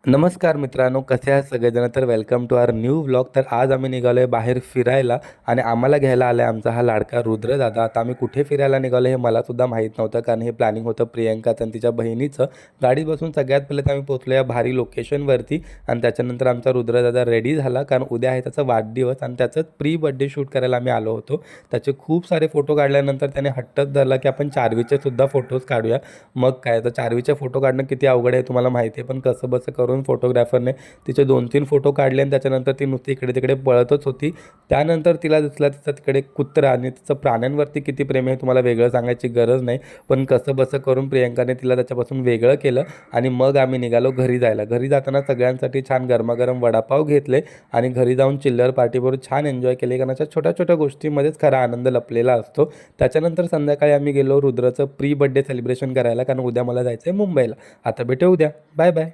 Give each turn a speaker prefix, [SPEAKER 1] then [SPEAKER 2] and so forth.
[SPEAKER 1] नमस्कार मित्रांनो, कसे आहात सगळेजण? तर welcome to our new vlog. तर आज आम्ही निघालो आहे बाहेर फिरायला आणि आम्हाला घ्यायला आला आहे आमचा हा लाडका रुद्रदादा. आता आम्ही कुठे फिरायला निघालो हे मलासुद्धा माहीत नव्हतं, कारण हे प्लॅनिंग होतं प्रियंकाचं आणि तिच्या बहिणीचं. गाडीत बसून सगळ्यात पहिले तर आम्ही पोहोचलो या भारी लोकेशनवरती आणि त्याच्यानंतर आमचा रुद्रदादा रेडी झाला, कारण उद्या आहे त्याचा वाढदिवस आणि त्याचंच प्री बर्थडे शूट करायला आम्ही आलो होतो. त्याचे खूप सारे फोटो काढल्यानंतर त्याने हट्टच धरला की आपण चारवीचेसुद्धा फोटोज काढूया. मग काय, तर चारवीचे फोटो काढणं किती अवघड आहे तुम्हाला माहिती आहे, पण कसं बसं करून फोटोग्राफरने तिचे 2-3 फोटो काढले आणि त्याच्यानंतर ती नुसती इकडे तिकडे पळतच होती. त्यानंतर तिला दिसला तिचा तिकडे कुत्रा आणि तिचं प्राण्यांवरती किती प्रेम आहे तुम्हाला वेगळं सांगायची गरज नाही. पण कसं बसं करून प्रियंकाने तिला त्याच्यापासून वेगळं केलं आणि मग आम्ही निघालो घरी जायला. घरी जाताना सगळ्यांसाठी छान गरमागरम वडापाव घेतले आणि घरी जाऊन चिल्लर पार्टीबरोबर छान एन्जॉय केले, कारण अशा छोट्या छोट्या गोष्टींमध्येच खरा आनंद लपलेला असतो. त्याच्यानंतर संध्याकाळी आम्ही गेलो रुद्राचं प्री बर्थडे सेलिब्रेशन करायला, कारण उद्या मला जायचं आहे मुंबईला. आता भेटू उद्या. Bye bye.